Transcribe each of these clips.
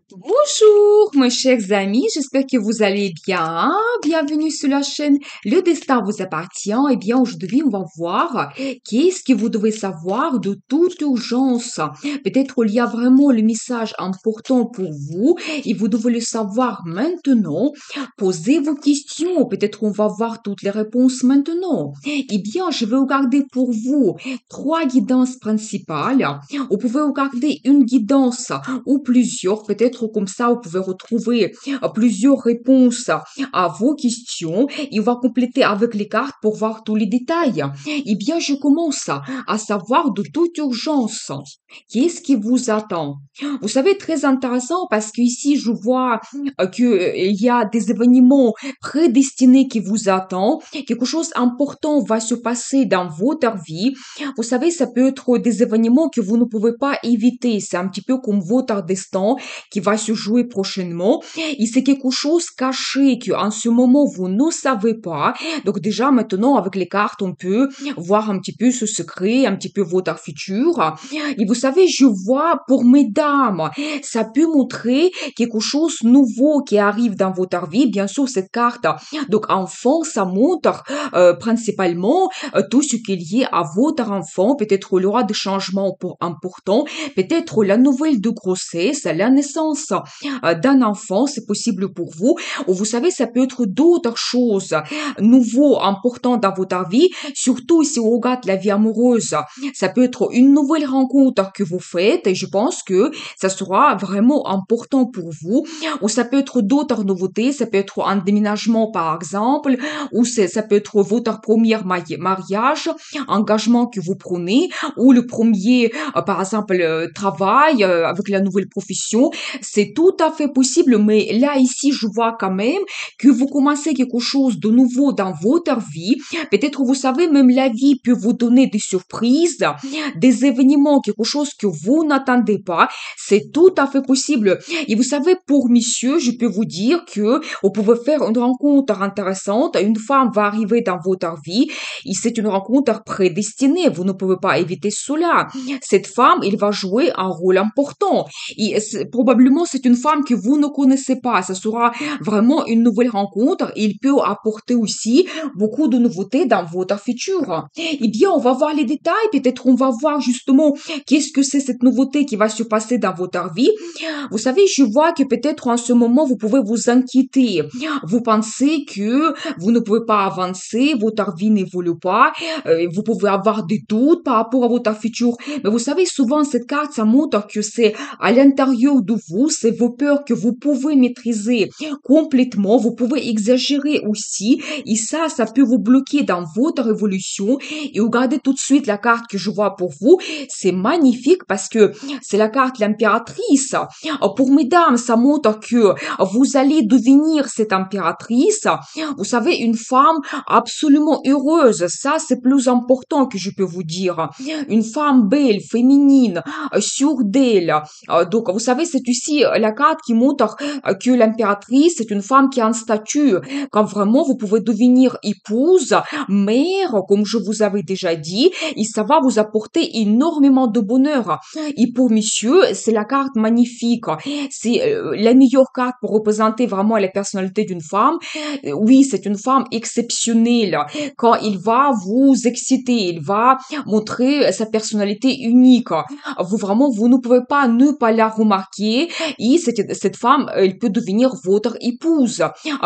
Bonjour, mes chers amis, j'espère que vous allez bien. Bienvenue sur la chaîne Le Destin vous appartient. Eh bien, aujourd'hui, on va voir qu'est-ce que vous devez savoir de toute urgence. Peut-être il y a vraiment le message important pour vous et vous devez le savoir maintenant. Posez vos questions. Peut-être on va voir toutes les réponses maintenant. Eh bien, je vais regarder pour vous trois guidances principales. Vous pouvez regarder une guidance ou plusieurs, peut-être comme ça, vous pouvez retrouver plusieurs réponses à vos questions et on va compléter avec les cartes pour voir tous les détails. Eh bien, je commence à savoir de toute urgence. Qu'est-ce qui vous attend? Vous savez, très intéressant parce qu'ici, je vois qu'il y a des événements prédestinés qui vous attendent. Quelque chose d'important va se passer dans votre vie. Vous savez, ça peut être des événements que vous ne pouvez pas éviter. C'est un petit peu comme votre destin qui va se jouer prochainement. Et c'est quelque chose caché qu'en ce moment, vous ne savez pas. Donc déjà, maintenant, avec les cartes, on peut voir un petit peu ce secret, un petit peu votre futur. Et vous savez, je vois pour mesdames, ça peut montrer quelque chose de nouveau qui arrive dans votre vie. Bien sûr, cette carte, donc enfant, ça montre principalement tout ce qui est lié à votre enfant. Peut-être il y aura des changements importants. Peut-être la nouvelle de grossesse, la naissance d'un enfant, c'est possible pour vous. Ou vous savez, ça peut être d'autres choses nouveaux, importantes dans votre vie. Surtout si on regarde la vie amoureuse, ça peut être une nouvelle rencontre que vous faites et je pense que ça sera vraiment important pour vous. Ou ça peut être d'autres nouveautés. Ça peut être un déménagement, par exemple, ou ça peut être votre premier mariage, engagement que vous prenez, ou le premier, par exemple, travail avec la nouvelle profession. C'est tout à fait possible, mais là, ici, je vois quand même que vous commencez quelque chose de nouveau dans votre vie. Peut-être, vous savez, même la vie peut vous donner des surprises, des événements, quelque chose que vous n'attendez pas. C'est tout à fait possible. Et vous savez, pour monsieur, je peux vous dire que vous pouvez faire une rencontre intéressante. Une femme va arriver dans votre vie et c'est une rencontre prédestinée. Vous ne pouvez pas éviter cela. Cette femme, elle va jouer un rôle important. Et probablement, c'est une femme que vous ne connaissez pas. Ça sera vraiment une nouvelle rencontre. Il peut apporter aussi beaucoup de nouveautés dans votre futur. Eh bien, on va voir les détails. Peut-être on va voir justement qu'est-ce que c'est cette nouveauté qui va se passer dans votre vie. Vous savez, je vois que peut-être en ce moment, vous pouvez vous inquiéter. Vous pensez que vous ne pouvez pas avancer, votre vie n'évolue pas, vous pouvez avoir des doutes par rapport à votre futur. Mais vous savez, souvent, cette carte, ça montre que c'est à l'intérieur de vous, c'est vos peurs que vous pouvez maîtriser complètement, vous pouvez exagérer aussi, et ça peut vous bloquer dans votre évolution. Et regardez tout de suite la carte que je vois pour vous, c'est magnifique parce que c'est la carte l'impératrice. Pour mesdames, ça montre que vous allez devenir cette impératrice. Vous savez, une femme absolument heureuse. Ça, c'est plus important que je peux vous dire. Une femme belle, féminine, sûre d'elle. Donc, vous savez, c'est aussi la carte qui montre que l'impératrice, c'est une femme qui a un statut. Quand vraiment, vous pouvez devenir épouse, mère, comme je vous avais déjà dit, et ça va vous apporter énormément de bonheur. Et pour monsieur, c'est la carte magnifique. C'est la meilleure carte pour représenter vraiment la personnalité d'une femme. Oui, c'est une femme exceptionnelle. Quand il va vous exciter, il va montrer sa personnalité unique. Vous vraiment, vous ne pouvez pas ne pas la remarquer. Et cette femme, elle peut devenir votre épouse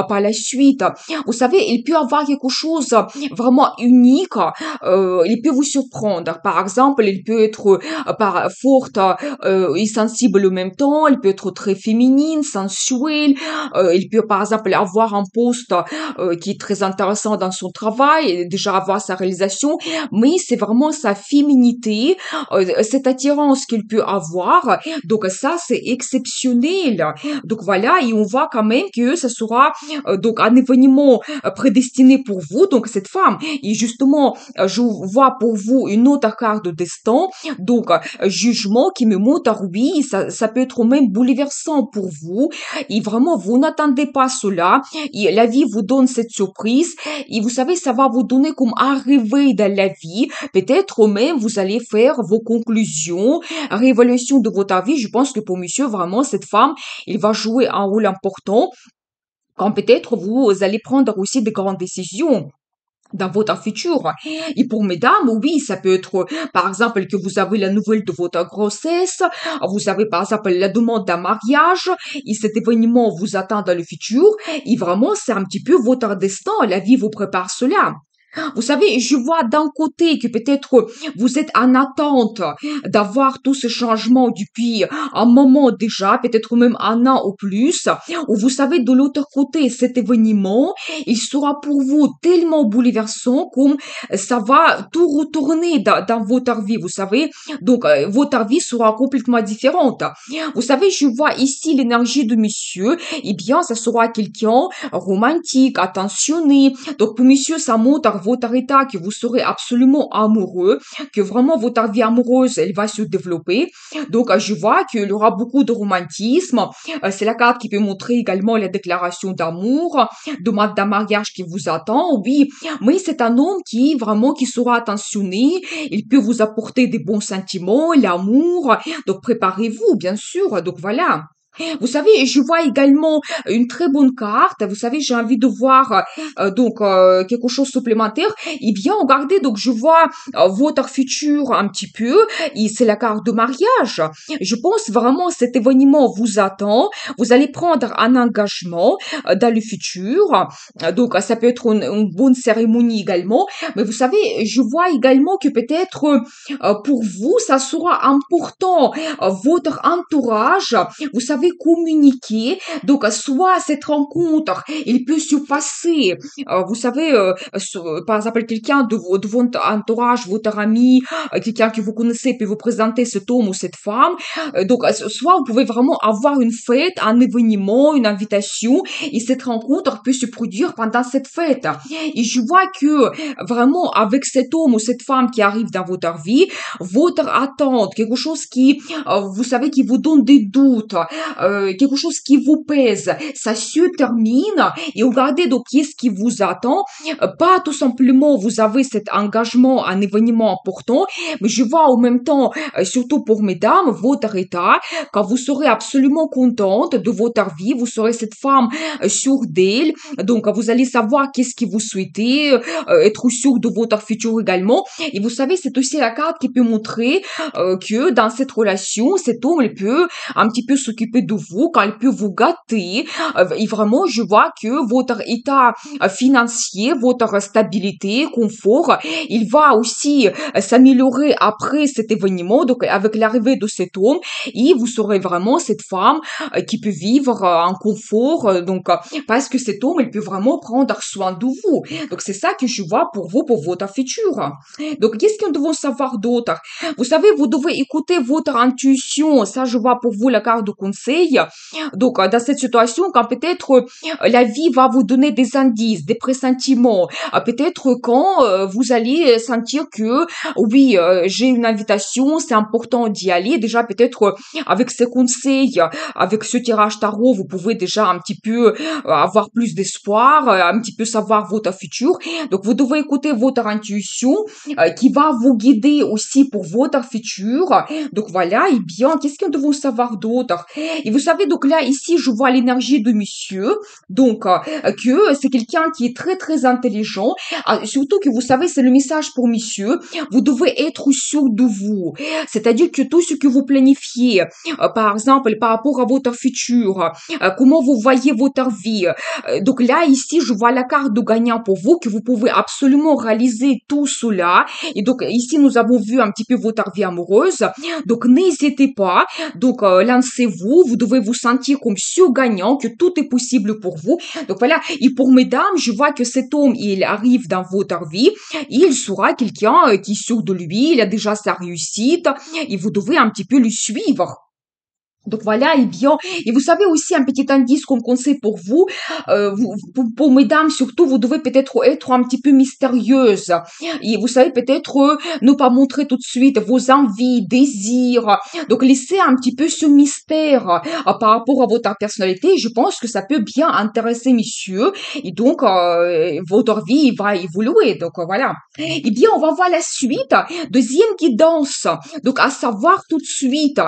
par la suite. Vous savez, il peut avoir quelque chose vraiment unique. Il peut vous surprendre. Par exemple, il peut être forte et sensible en même temps. Il peut être très féminine, sensuelle. Il peut, par exemple, avoir un poste qui est très intéressant dans son travail, et déjà avoir sa réalisation, mais c'est vraiment sa féminité, cette attirance qu'il peut avoir. Donc ça, c'est exceptionnel. Donc voilà, et on voit quand même que ce sera donc un événement prédestiné pour vous, donc cette femme. Et justement, je vois pour vous une autre carte de destin, donc jugement qui me montre, oui, ça peut être même bouleversant pour vous. Et vraiment, vous n'attendez pas cela. Et la vie vous donne cette surprise. Et vous savez, ça va vous donner comme un réveil dans la vie. Peut-être même, vous allez faire vos conclusions, réévaluation de votre vie. Je pense que pour monsieur, vraiment, cette femme, il va jouer un rôle important quand peut-être vous allez prendre aussi de grandes décisions dans votre futur. Et pour mesdames, oui, ça peut être, par exemple, que vous avez la nouvelle de votre grossesse, vous avez, par exemple, la demande d'un mariage, et cet événement vous attend dans le futur, et vraiment, c'est un petit peu votre destin, la vie vous prépare cela. Vous savez, je vois d'un côté que peut-être vous êtes en attente d'avoir tout ce changement depuis un moment déjà, peut-être même un an ou plus, ou vous savez de l'autre côté, cet événement, il sera pour vous tellement bouleversant comme ça va tout retourner dans votre vie, vous savez. Donc, votre vie sera complètement différente. Vous savez, je vois ici l'énergie de monsieur, eh bien, ça sera quelqu'un romantique, attentionné. Donc, pour monsieur, ça montre votre état que vous serez absolument amoureux, que vraiment votre vie amoureuse, elle va se développer. Donc, je vois qu'il y aura beaucoup de romantisme. C'est la carte qui peut montrer également la déclaration d'amour, d'un mariage qui vous attend. Oui, mais c'est un homme qui vraiment qui sera attentionné. Il peut vous apporter des bons sentiments, l'amour. Donc, préparez-vous, bien sûr. Donc, voilà. Vous savez, je vois également une très bonne carte. Vous savez, j'ai envie de voir quelque chose supplémentaire. Eh bien, regardez, donc je vois votre futur un petit peu. Et c'est la carte de mariage. Je pense vraiment cet événement vous attend. Vous allez prendre un engagement dans le futur. Donc, ça peut être une bonne cérémonie également. Mais vous savez, je vois également que peut-être pour vous, ça sera important. Votre entourage, vous savez, communiquer. Donc, soit cette rencontre, il peut se passer, vous savez, par exemple, quelqu'un de votre entourage, votre ami, quelqu'un que vous connaissez peut vous présenter cet homme ou cette femme. Donc, soit vous pouvez vraiment avoir une fête, un événement, une invitation, et cette rencontre peut se produire pendant cette fête. Et je vois que vraiment, avec cet homme ou cette femme qui arrive dans votre vie, votre attente, quelque chose qui, vous savez, qui vous donne des doutes, quelque chose qui vous pèse, ça se termine et regardez donc qu'est-ce qui vous attend. Pas tout simplement vous avez cet engagement, un événement important, mais je vois en même temps, surtout pour mesdames, votre état, quand vous serez absolument contente de votre vie, vous serez cette femme sûre d'elle, donc vous allez savoir qu'est-ce que vous souhaitez, être sûr de votre futur également. Et vous savez, c'est aussi la carte qui peut montrer que dans cette relation, cet homme, il peut un petit peu s'occuper de vous, quand il peut vous gâter. Et vraiment, je vois que votre état financier, votre stabilité, confort, il va aussi s'améliorer après cet événement, donc avec l'arrivée de cet homme, et vous serez vraiment cette femme qui peut vivre en confort, parce que cet homme, il peut vraiment prendre soin de vous. Donc, c'est ça que je vois pour vous, pour votre futur. Donc, qu'est-ce que nous devons savoir d'autre? Vous savez, vous devez écouter votre intuition. Ça, je vois pour vous la carte de conseil. Donc, dans cette situation, quand peut-être la vie va vous donner des indices, des pressentiments, peut-être quand vous allez sentir que, oui, j'ai une invitation, c'est important d'y aller. Déjà, peut-être avec ces conseils, avec ce tirage tarot, vous pouvez déjà un petit peu avoir plus d'espoir, un petit peu savoir votre futur. Donc, vous devez écouter votre intuition qui va vous guider aussi pour votre futur. Donc, voilà. Et bien, qu'est-ce que nous devons savoir d'autre? Et vous savez, donc là, ici, je vois l'énergie de monsieur. Donc, que c'est quelqu'un qui est très, très intelligent. Surtout que vous savez, c'est le message pour monsieur. Vous devez être sûr de vous. C'est-à-dire que tout ce que vous planifiez, par exemple, par rapport à votre futur, comment vous voyez votre vie. Donc là, ici, je vois la carte de gagnant pour vous, que vous pouvez absolument réaliser tout cela. Et donc, ici, nous avons vu un petit peu votre vie amoureuse. Donc, n'hésitez pas. Donc, lancez-vous. Vous devez vous sentir comme gagnant, que tout est possible pour vous. Donc, voilà. Et pour mesdames, je vois que cet homme, il arrive dans votre vie. Il sera quelqu'un qui est sûr de lui. Il a déjà sa réussite. Et vous devez un petit peu le suivre. Donc voilà, et bien, et vous savez aussi un petit indice comme conseil pour vous, pour mesdames surtout, vous devez peut-être être un petit peu mystérieuse. Et vous savez peut-être ne pas montrer tout de suite vos envies, désirs. Donc laissez un petit peu ce mystère par rapport à votre personnalité. Je pense que ça peut bien intéresser messieurs. Et donc, votre vie va évoluer. Donc voilà. Et bien, on va voir la suite. Deuxième guidance. Donc à savoir tout de suite,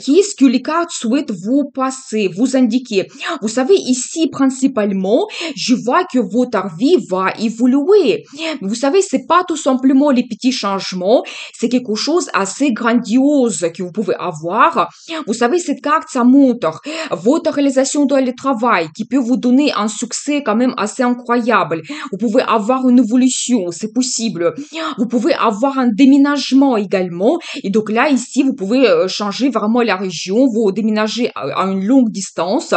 qui est-ce que les cas cartes souhaitent vous passer, vous indiquer. Vous savez, ici, principalement, je vois que votre vie va évoluer. Vous savez, c'est pas tout simplement les petits changements, c'est quelque chose assez grandiose que vous pouvez avoir. Vous savez, cette carte, ça montre votre réalisation dans le travail qui peut vous donner un succès quand même assez incroyable. Vous pouvez avoir une évolution, c'est possible. Vous pouvez avoir un déménagement également. Et donc là, ici, vous pouvez changer vraiment la région, vous déménager à une longue distance.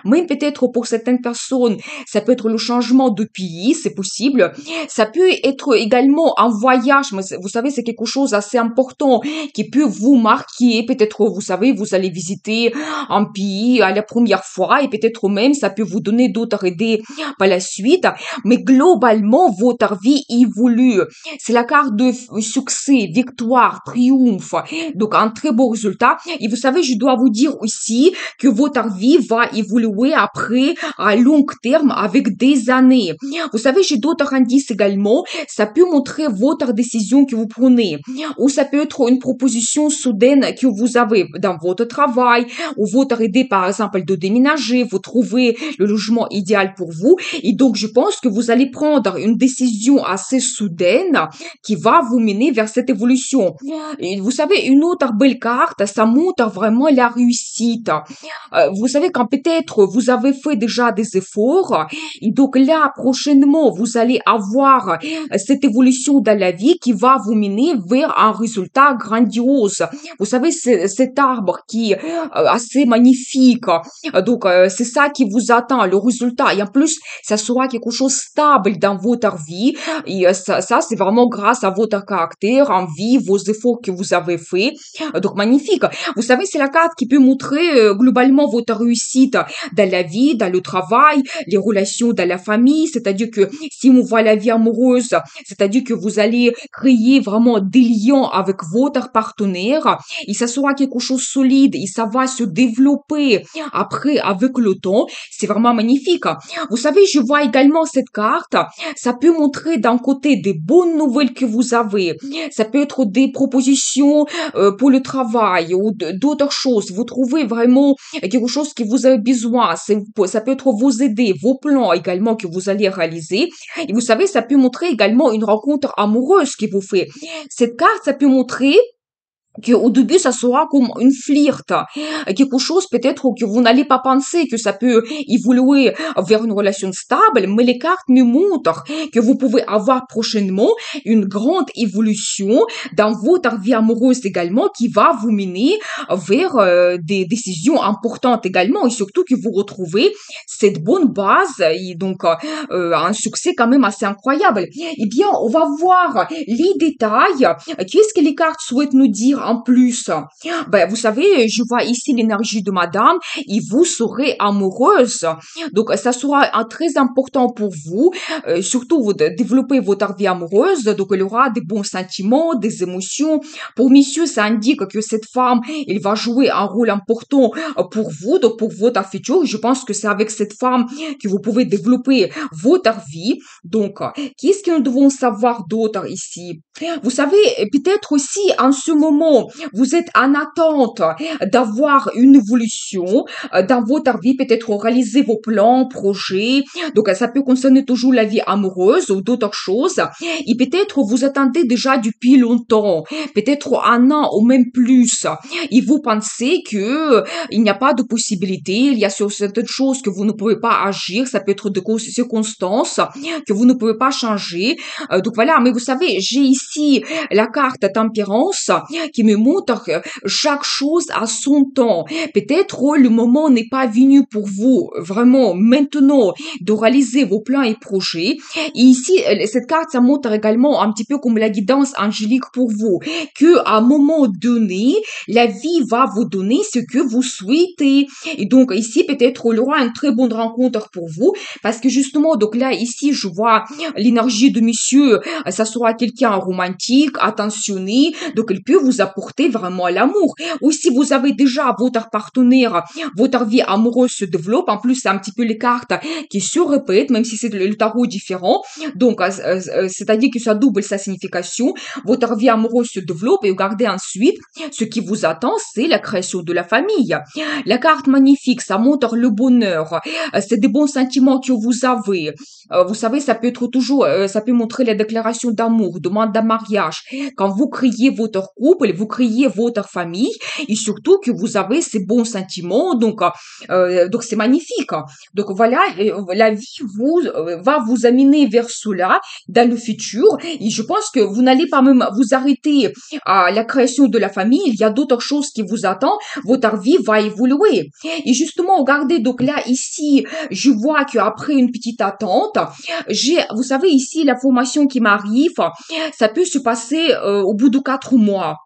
Même peut-être pour certaines personnes, ça peut être le changement de pays, c'est possible. Ça peut être également un voyage, mais vous savez, c'est quelque chose assez important qui peut vous marquer. Peut-être, vous savez, vous allez visiter un pays à la première fois et peut-être même ça peut vous donner d'autres idées par la suite. Mais globalement, votre vie évolue. C'est la carte de succès, victoire, triomphe. Donc, un très beau résultat. Et vous savez, je dois vous dire aussi que votre vie va évoluer après à long terme avec des années. Vous savez, j'ai d'autres indices également. Ça peut montrer votre décision que vous prenez. Ou ça peut être une proposition soudaine que vous avez dans votre travail ou votre idée, par exemple, de déménager. Vous trouvez le logement idéal pour vous. Et donc, je pense que vous allez prendre une décision assez soudaine qui va vous mener vers cette évolution. Et vous savez, une autre belle carte, ça montre vraiment la réussite. Vous savez, quand peut-être vous avez fait déjà des efforts, et donc là, prochainement, vous allez avoir cette évolution dans la vie qui va vous mener vers un résultat grandiose. Vous savez, c'est cet arbre qui est assez magnifique. Donc, c'est ça qui vous attend, le résultat. Et en plus, ça sera quelque chose de stable dans votre vie. Et ça c'est vraiment grâce à votre caractère, envie, vos efforts que vous avez faits. Donc, magnifique. Vous savez, c'est la carte qui peut montrer globalement votre réussite dans la vie, dans le travail, les relations dans la famille. C'est-à-dire que si on voit la vie amoureuse, c'est-à-dire que vous allez créer vraiment des liens avec votre partenaire et ça sera quelque chose de solide et ça va se développer après avec le temps. C'est vraiment magnifique. Vous savez, je vois également cette carte. Ça peut montrer d'un côté des bonnes nouvelles que vous avez. Ça peut être des propositions pour le travail ou d'autres choses. Vous trouvez vraiment quelque chose que vous avez besoin. Ça peut être vos idées, vos plans également que vous allez réaliser. Et vous savez, ça peut montrer également une rencontre amoureuse qui vous fait. Cette carte, ça peut montrer que au début ça sera comme une flirt, quelque chose peut-être que vous n'allez pas penser que ça peut évoluer vers une relation stable, mais les cartes me montrent que vous pouvez avoir prochainement une grande évolution dans votre vie amoureuse également qui va vous mener vers des décisions importantes également et surtout que vous retrouvez cette bonne base et donc un succès quand même assez incroyable. Eh bien, on va voir les détails. Qu'est-ce que les cartes souhaitent nous dire en plus? Ben, vous savez, je vois ici l'énergie de madame et vous serez amoureuse. Donc, ça sera très important pour vous, surtout vous de développer votre vie amoureuse. Donc, il y aura des bons sentiments, des émotions. Pour monsieur, ça indique que cette femme, elle va jouer un rôle important pour vous, donc pour votre futur. Je pense que c'est avec cette femme que vous pouvez développer votre vie. Donc, qu'est-ce que nous devons savoir d'autre ici? Vous savez, peut-être aussi en ce moment, vous êtes en attente d'avoir une évolution dans votre vie, peut-être réaliser vos plans, projets. Donc, ça peut concerner toujours la vie amoureuse ou d'autres choses. Et peut-être vous attendez déjà depuis longtemps, peut-être un an ou même plus. Et vous pensez que il n'y a pas de possibilité, il y a sur certaines choses que vous ne pouvez pas agir, ça peut être de circonstances que vous ne pouvez pas changer. Donc voilà, mais vous savez, j'ai ici la carte tempérance qui me montre que chaque chose a son temps. Peut-être le moment n'est pas venu pour vous vraiment maintenant de réaliser vos plans et projets. Et ici, cette carte, ça montre également un petit peu comme la guidance angélique pour vous, que à un moment donné, la vie va vous donner ce que vous souhaitez. Et donc ici, peut-être il y aura une très bonne rencontre pour vous, parce que justement, donc là, ici, je vois l'énergie de monsieur, ça sera quelqu'un romantique, attentionné, donc il peut vous apporter vraiment l'amour. Ou si vous avez déjà votre partenaire, votre vie amoureuse se développe. En plus, c'est un petit peu les cartes qui se répètent, même si c'est le tarot différent. Donc, c'est-à-dire que ça double sa signification. Votre vie amoureuse se développe et regardez ensuite, ce qui vous attend, c'est la création de la famille. La carte magnifique, ça montre le bonheur. C'est des bons sentiments que vous avez. Vous savez, ça peut être toujours, ça peut montrer la déclaration d'amour, demande d'un mariage. Quand vous créez votre couple, vous créez votre famille et surtout que vous avez ces bons sentiments. Donc c'est magnifique. Donc voilà, la vie va vous amener vers cela dans le futur. Et je pense que vous n'allez pas même vous arrêter à la création de la famille. Il y a d'autres choses qui vous attendent. Votre vie va évoluer. Et justement, regardez, donc là, ici, je vois qu'après une petite attente, vous savez, ici, la formation qui m'arrive, ça peut se passer au bout de 4 mois.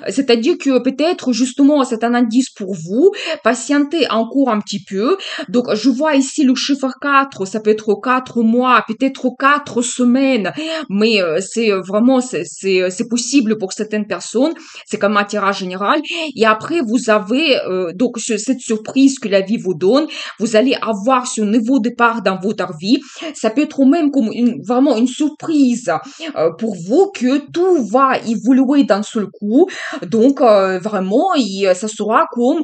C'est-à-dire que peut-être justement c'est un indice pour vous, patientez encore un petit peu. Donc je vois ici le chiffre 4, ça peut être 4 mois, peut-être 4 semaines, mais c'est vraiment c'est possible pour certaines personnes, c'est comme un tirage général. Et après vous avez donc cette surprise que la vie vous donne, vous allez avoir ce nouveau départ dans votre vie. Ça peut être même comme vraiment une surprise pour vous que tout va évoluer d'un seul coup. Donc vraiment, ça sera comme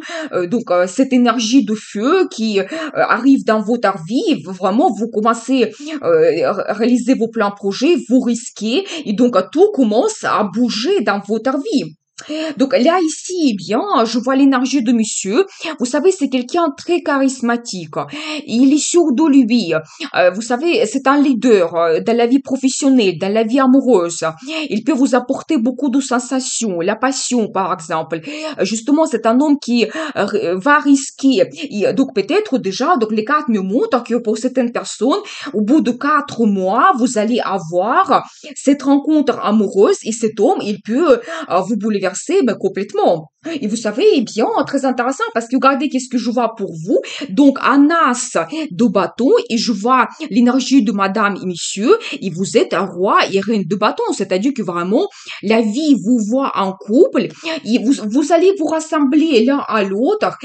cette énergie de feu qui arrive dans votre vie. Vraiment, vous commencez à réaliser vos plans projets, vous risquez et donc tout commence à bouger dans votre vie. Donc là, ici, eh bien, je vois l'énergie de monsieur. Vous savez, c'est quelqu'un très charismatique. Il est sûr de lui. Vous savez, c'est un leader dans la vie professionnelle, dans la vie amoureuse. Il peut vous apporter beaucoup de sensations, la passion, par exemple. Justement, c'est un homme qui va risquer. Et donc peut-être déjà, donc les cartes me montrent que pour certaines personnes, au bout de 4 mois, vous allez avoir cette rencontre amoureuse et cet homme, il peut vous bouleverser complètement. Et vous savez, eh bien, très intéressant parce que regardez qu'est-ce que je vois pour vous. Donc, un as de bâton et je vois l'énergie de madame et monsieur et vous êtes un roi et reine de bâton. C'est-à-dire que vraiment, la vie vous voit en couple et vous allez vous rassembler l'un à l'autre.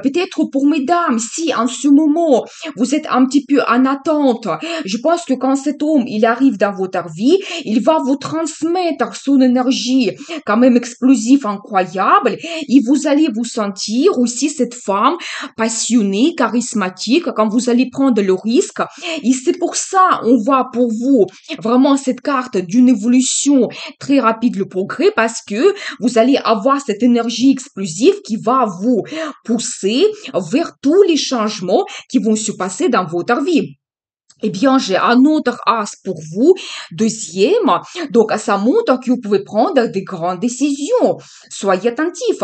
Peut-être pour mesdames, si en ce moment, vous êtes un petit peu en attente, je pense que quand cet homme, il arrive dans votre vie, il va vous transmettre son énergie quand même explosive, incroyable, et vous allez vous sentir aussi cette femme passionnée, charismatique, quand vous allez prendre le risque. Et c'est pour ça, on voit pour vous vraiment cette carte d'une évolution très rapide, le progrès, parce que vous allez avoir cette énergie explosive qui va vous pousser vers tous les changements qui vont se passer dans votre vie. Eh bien, j'ai un autre as pour vous, deuxième. Donc, ça montre que vous pouvez prendre des grandes décisions. Soyez attentifs.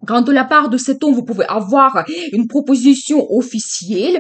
Quand de la part de cet homme, vous pouvez avoir une proposition officielle,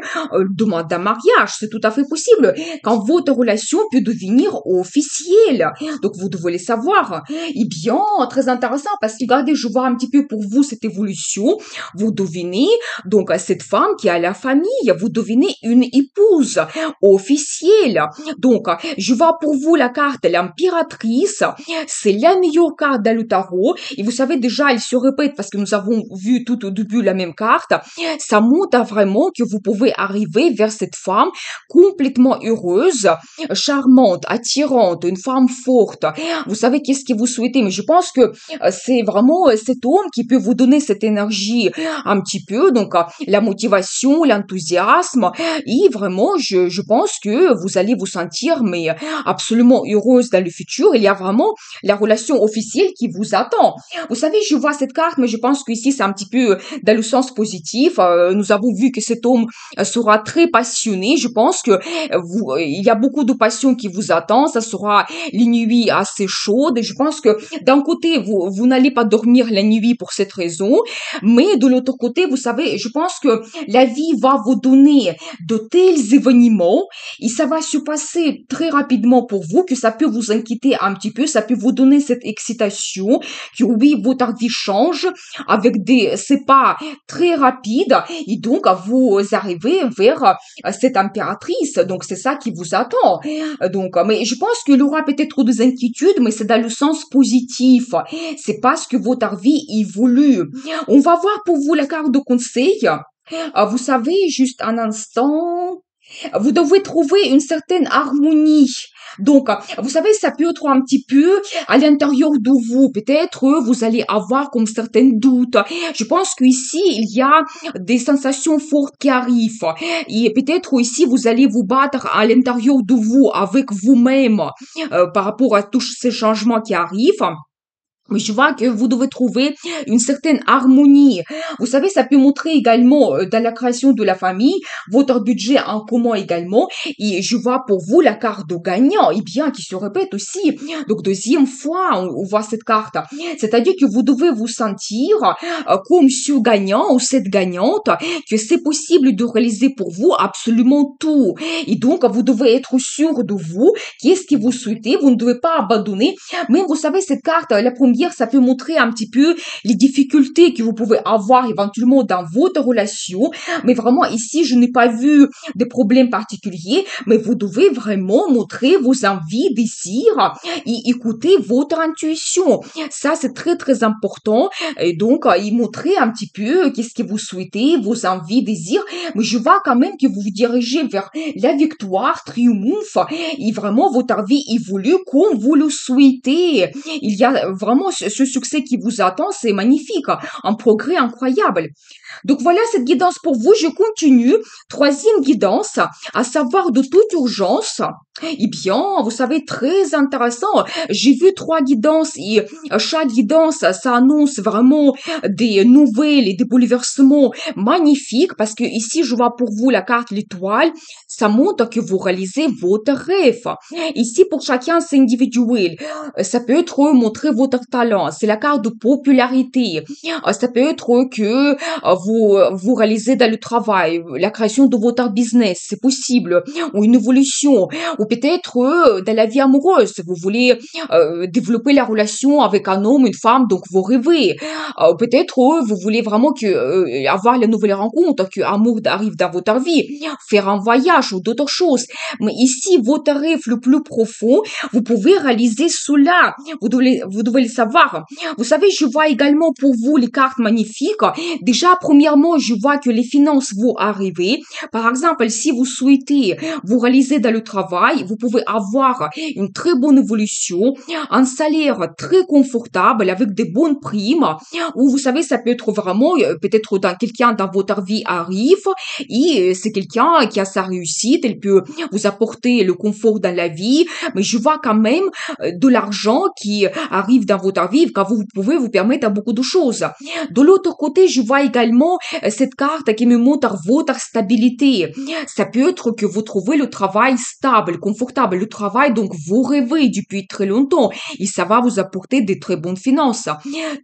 demande d'un mariage, c'est tout à fait possible. Quand votre relation peut devenir officielle. Donc, vous devez le savoir. Eh bien, très intéressant parce que, regardez, je vois un petit peu pour vous cette évolution. Vous devenez, donc, cette femme qui a la famille, vous devenez une épouse officielle. Donc, je vois pour vous la carte l'impératrice. C'est la meilleure carte dans le tarot. Et vous savez déjà, elle se répète parce que nous avons vu tout au début la même carte. Ça montre vraiment que vous pouvez arriver vers cette femme complètement heureuse, charmante, attirante, une femme forte. Vous savez qu'est-ce que vous souhaitez, mais je pense que c'est vraiment cet homme qui peut vous donner cette énergie un petit peu, donc la motivation, l'enthousiasme, et vraiment, je pense que vous allez vous sentir mais absolument heureuse dans le futur. Il y a vraiment la relation officielle qui vous attend. Vous savez, je vois cette carte, mais je pense qu'ici, c'est un petit peu dans le sens positif. Nous avons vu que cet homme sera très passionné. Je pense que il y a beaucoup de passion qui vous attend. Ça sera les nuits assez chaudes. Et je pense que d'un côté, vous n'allez pas dormir la nuit pour cette raison. Mais de l'autre côté, vous savez, je pense que la vie va vous donner de tels événements et ça va se passer très rapidement pour vous que ça peut vous inquiéter un petit peu. Ça peut vous donner cette excitation que oui, votre vie change avec c'est pas très rapides et donc vous arrivez vers cette impératrice. Donc c'est ça qui vous attend. Donc, mais je pense qu'il aura peut-être des inquiétudes, mais c'est dans le sens positif. C'est parce que votre vie évolue. On va voir pour vous la carte de conseil. Vous savez, juste un instant. Vous devez trouver une certaine harmonie. Donc, vous savez, ça peut être un petit peu à l'intérieur de vous. Peut-être vous allez avoir comme certains doutes. Je pense qu'ici, il y a des sensations fortes qui arrivent. Et peut-être ici, vous allez vous battre à l'intérieur de vous, avec vous-même, par rapport à tous ces changements qui arrivent. Mais je vois que vous devez trouver une certaine harmonie. Vous savez, ça peut montrer également dans la création de la famille, votre budget en commun également. Et je vois pour vous la carte de gagnant, et bien, qui se répète aussi. Donc, deuxième fois, on voit cette carte. C'est-à-dire que vous devez vous sentir comme ce gagnant ou cette gagnante, que c'est possible de réaliser pour vous absolument tout. Et donc, vous devez être sûr de vous, qu'est-ce que vous souhaitez. Vous ne devez pas abandonner. Même, vous savez, cette carte, la première, ça peut montrer un petit peu les difficultés que vous pouvez avoir éventuellement dans votre relation. Mais vraiment, ici, je n'ai pas vu des problèmes particuliers, mais vous devez vraiment montrer vos envies, désirs et écouter votre intuition. Ça, c'est très, très important. Et donc, y montrer un petit peu qu'est-ce que vous souhaitez, vos envies, désirs. Mais je vois quand même que vous vous dirigez vers la victoire, triomphe, et vraiment, votre vie évolue comme vous le souhaitez. Il y a vraiment ce succès qui vous attend, c'est magnifique, un progrès incroyable. Donc voilà cette guidance pour vous, je continue. Troisième guidance, à savoir de toute urgence. Eh bien, vous savez, très intéressant. J'ai vu 3 guidances et chaque guidance, ça annonce vraiment des nouvelles et des bouleversements magnifiques parce que ici, je vois pour vous la carte l'étoile. Ça montre que vous réalisez votre rêve. Ici, pour chacun, c'est individuel. Ça peut être montrer votre talent. C'est la carte de popularité. Ça peut être que vous réalisez dans le travail, la création de votre business, c'est possible, ou une évolution, ou peut-être dans la vie amoureuse, vous voulez développer la relation avec un homme, une femme, donc vous rêvez. Peut-être vous voulez vraiment avoir la nouvelle rencontre, que amour arrive dans votre vie, faire un voyage ou d'autres choses. Mais ici, votre rêve le plus profond, vous pouvez réaliser cela. Vous devez le savoir. Vous savez, je vois également pour vous les cartes magnifiques. Déjà, premièrement, je vois que les finances vont arriver. Par exemple, si vous souhaitez vous réaliser dans le travail, vous pouvez avoir une très bonne évolution, un salaire très confortable avec des bonnes primes, ou vous savez, ça peut être vraiment, peut-être dans quelqu'un dans votre vie arrive, et c'est quelqu'un qui a sa réussite, elle peut vous apporter le confort dans la vie, mais je vois quand même de l'argent qui arrive dans votre vie, quand vous pouvez vous permettre à beaucoup de choses. De l'autre côté, je vois également cette carte qui me montre votre stabilité. Ça peut être que vous trouvez le travail stable, confortable, le travail donc vous rêvez depuis très longtemps et ça va vous apporter des très bonnes finances.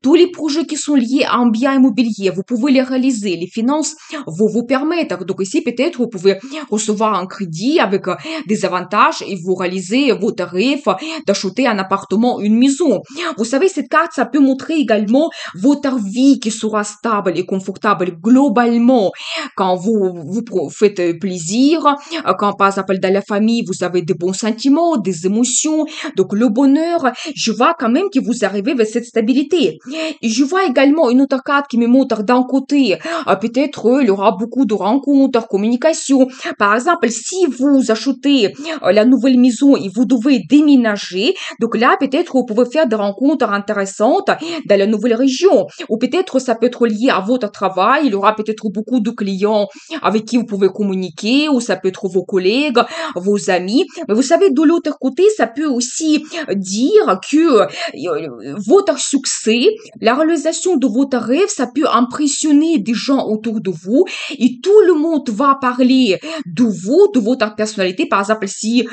Tous les projets qui sont liés à un bien immobilier, vous pouvez les réaliser. Les finances vont vous permettre. Donc ici, peut-être, vous pouvez recevoir un crédit avec des avantages et vous réaliser votre rêve d'acheter un appartement, une maison. Vous savez, cette carte, ça peut montrer également votre vie qui sera stable et confortable globalement quand vous faites plaisir, quand par exemple dans la famille vous avez des bons sentiments, des émotions, donc le bonheur, je vois quand même que vous arrivez vers cette stabilité. Et je vois également une autre carte qui me montre d'un côté, peut-être il y aura beaucoup de rencontres, communication. Par exemple, si vous achetez la nouvelle maison et vous devez déménager, donc là peut-être vous pouvez faire des rencontres intéressantes dans la nouvelle région. Ou peut-être ça peut être lié à votre travail, il y aura peut-être beaucoup de clients avec qui vous pouvez communiquer, ou ça peut être vos collègues, vos amis. Mais vous savez, de l'autre côté, ça peut aussi dire que votre succès, la réalisation de votre rêve, ça peut impressionner des gens autour de vous et tout le monde va parler de vous, de votre personnalité. Par exemple, si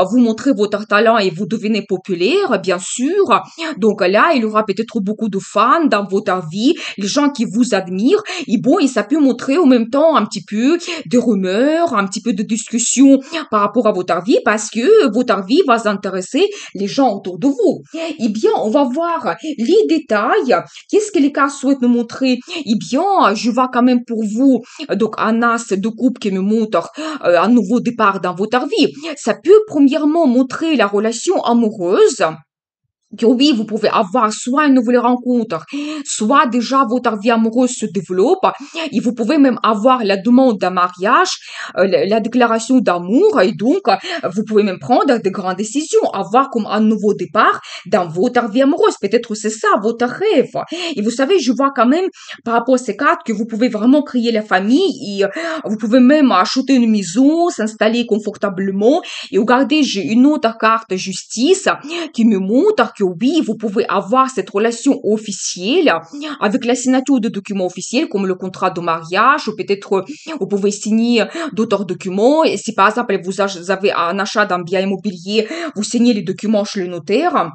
vous montrez votre talent et vous devenez populaire, bien sûr, donc voilà, il y aura peut-être beaucoup de fans dans votre vie, les gens qui vous admirent. Et bon, et ça peut montrer en même temps un petit peu de rumeurs, un petit peu de discussion par rapport à votre vie parce que votre vie va intéresser les gens autour de vous. Eh bien, on va voir les détails. Qu'est-ce que les cartes souhaitent nous montrer? Eh bien, je vois quand même pour vous, donc, un as de coupe qui me montre un nouveau départ dans votre vie. Ça peut premièrement montrer la relation amoureuse que oui, vous pouvez avoir soit une nouvelle rencontre, soit déjà votre vie amoureuse se développe, et vous pouvez même avoir la demande d'un mariage, la déclaration d'amour, et donc vous pouvez même prendre de grandes décisions, avoir comme un nouveau départ dans votre vie amoureuse. Peut-être c'est ça votre rêve. Et vous savez, je vois quand même par rapport à ces cartes que vous pouvez vraiment créer la famille, et vous pouvez même acheter une maison, s'installer confortablement. Et regardez, j'ai une autre carte justice qui me montre que oui, vous pouvez avoir cette relation officielle avec la signature de documents officiels comme le contrat de mariage ou peut-être vous pouvez signer d'autres documents. Et si par exemple vous avez un achat d'un bien immobilier, vous signez les documents chez le notaire.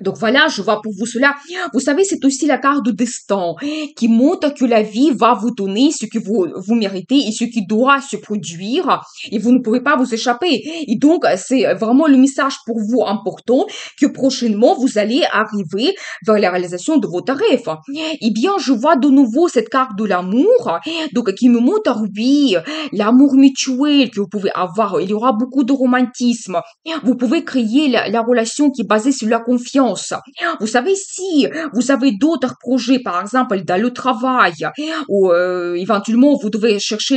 Donc voilà, je vois pour vous cela. Vous savez, c'est aussi la carte de destin qui montre que la vie va vous donner ce que vous méritez et ce qui doit se produire et vous ne pouvez pas vous échapper. Et donc, c'est vraiment le message pour vous important que prochainement, vous allez arriver vers la réalisation de votre rêve. Eh bien, je vois de nouveau cette carte de l'amour, donc qui me montre, oui, l'amour mutuel que vous pouvez avoir. Il y aura beaucoup de romantisme. Vous pouvez créer la relation qui est basée sur la confiance. Vous savez, si vous avez d'autres projets, par exemple, dans le travail, ou éventuellement vous devez chercher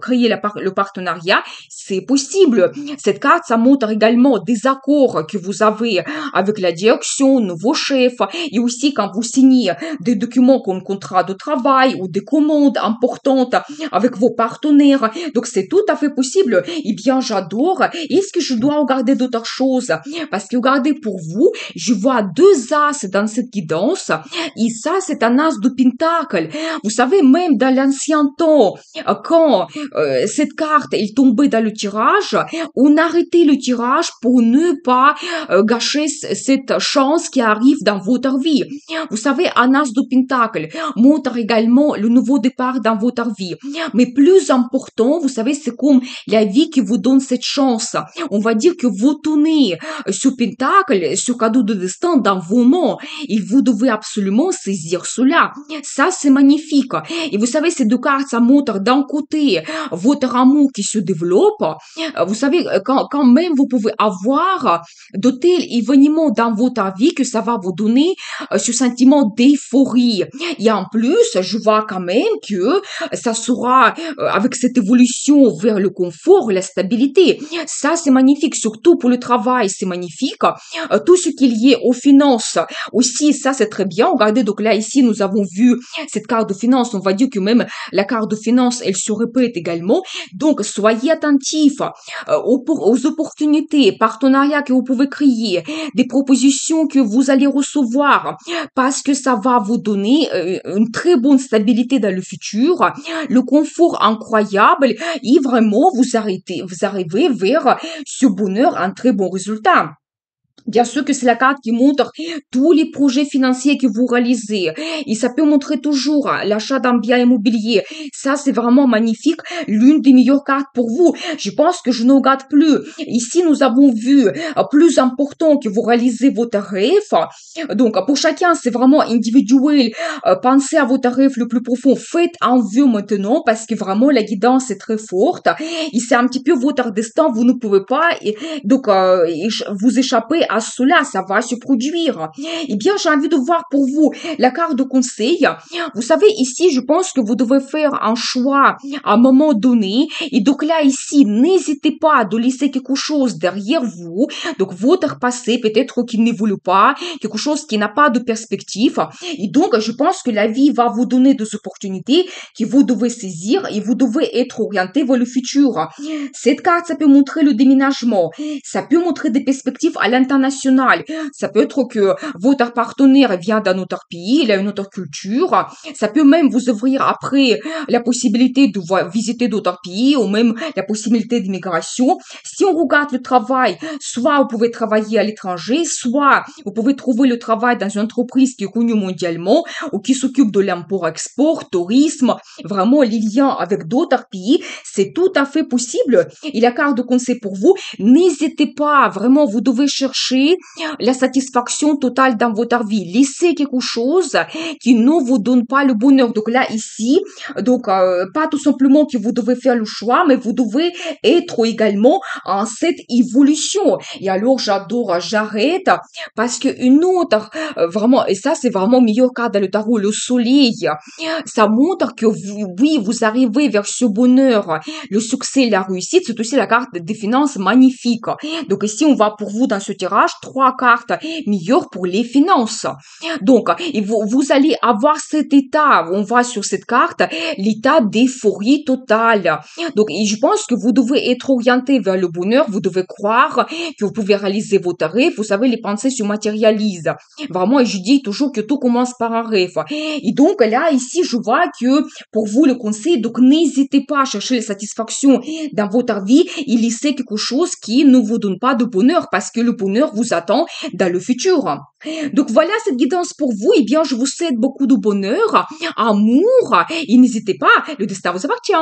créer le partenariat, c'est possible. Cette carte, ça montre également des accords que vous avez avec la direction, vos chefs, et aussi quand vous signez des documents comme contrat de travail ou des commandes importantes avec vos partenaires. Donc, c'est tout à fait possible. Eh bien, j'adore. Est-ce que je dois regarder d'autres choses? Parce que regardez, pour vous, je vois deux as dans cette guidance, et ça, c'est un as de pentacle. Vous savez, même dans l'ancien temps, quand cette carte est tombée dans le tirage, on arrêtait le tirage pour ne pas gâcher cette chance qui arrive dans votre vie. Vous savez, un as de pentacle montre également le nouveau départ dans votre vie. Mais plus important, vous savez, c'est comme la vie qui vous donne cette chance. On va dire que vous tenez ce pentacle, ce cadeau de destin dans vos mains et vous devez absolument saisir cela. Ça, c'est magnifique. Et vous savez, ces deux cartes, ça montre d'un côté votre amour qui se développe. Vous savez, quand même vous pouvez avoir de tels événements dans votre vie que ça va vous donner ce sentiment d'euphorie. Et en plus, je vois quand même que ça sera avec cette évolution vers le confort, la stabilité. Ça, c'est magnifique, surtout pour le travail, c'est magnifique. Tout ce qui est lié aux finances aussi, ça, c'est très bien. Regardez, donc là, ici, nous avons vu cette carte de finance. On va dire que même la carte de finance, elle se répète également. Donc, soyez attentifs aux opportunités, partenariats que vous pouvez créer, des propositions que vous allez recevoir, parce que ça va vous donner une très bonne stabilité dans le futur, le confort incroyable, et vraiment, vous arrivez vers ce bonheur, un très bon résultat. Bien sûr que c'est la carte qui montre tous les projets financiers que vous réalisez. Et ça peut montrer toujours l'achat d'un bien immobilier. Ça, c'est vraiment magnifique. L'une des meilleures cartes pour vous. Je pense que je ne regarde plus. Ici, nous avons vu plus important que vous réalisez votre rêve. Donc, pour chacun, c'est vraiment individuel. Pensez à votre rêve le plus profond. Faites un vœu maintenant parce que vraiment, la guidance est très forte. Et c'est un petit peu votre destin. Vous ne pouvez pas vous échapper à cela, ça va se produire. Eh bien, j'ai envie de voir pour vous la carte de conseil. Vous savez, ici, je pense que vous devez faire un choix à un moment donné. Et donc là, ici, n'hésitez pas de laisser quelque chose derrière vous. Donc, votre passé, peut-être qu'il n'évolue pas, quelque chose qui n'a pas de perspective. Et donc, je pense que la vie va vous donner des opportunités que vous devez saisir et vous devez être orienté vers le futur. Cette carte, ça peut montrer le déménagement. Ça peut montrer des perspectives à l'intérieur international. Ça peut être que votre partenaire vient d'un autre pays, il a une autre culture. Ça peut même vous ouvrir après la possibilité de visiter d'autres pays ou même la possibilité d'immigration. Si on regarde le travail, soit vous pouvez travailler à l'étranger, soit vous pouvez trouver le travail dans une entreprise qui est connue mondialement ou qui s'occupe de l'import-export, tourisme, vraiment les liens avec d'autres pays, c'est tout à fait possible. Et la carte de conseil pour vous, n'hésitez pas, vraiment, vous devez chercher la satisfaction totale dans votre vie. Laissez quelque chose qui ne vous donne pas le bonheur. Donc là, ici, donc pas tout simplement que vous devez faire le choix, mais vous devez être également en cette évolution. Et alors, j'arrête parce que une autre, vraiment, et ça, c'est vraiment meilleur carte dans le tarot, le soleil. Ça montre que oui, vous arrivez vers ce bonheur, le succès, la réussite. C'est aussi la carte des finances magnifique. Donc ici, on va pour vous dans ce tirage 3 cartes meilleures pour les finances. Donc, et vous allez avoir cet état, on voit sur cette carte, l'état d'euphorie totale. Donc, et je pense que vous devez être orienté vers le bonheur, vous devez croire que vous pouvez réaliser votre rêve. Vous savez, les pensées se matérialisent. Vraiment, et je dis toujours que tout commence par un rêve. Et donc, là, ici, je vois que pour vous, le conseil, donc n'hésitez pas à chercher les satisfactions dans votre vie et laissez quelque chose qui ne vous donne pas de bonheur parce que le bonheur vous attend dans le futur. Donc voilà cette guidance pour vous. Eh bien, je vous souhaite beaucoup de bonheur, amour et n'hésitez pas, le destin vous appartient.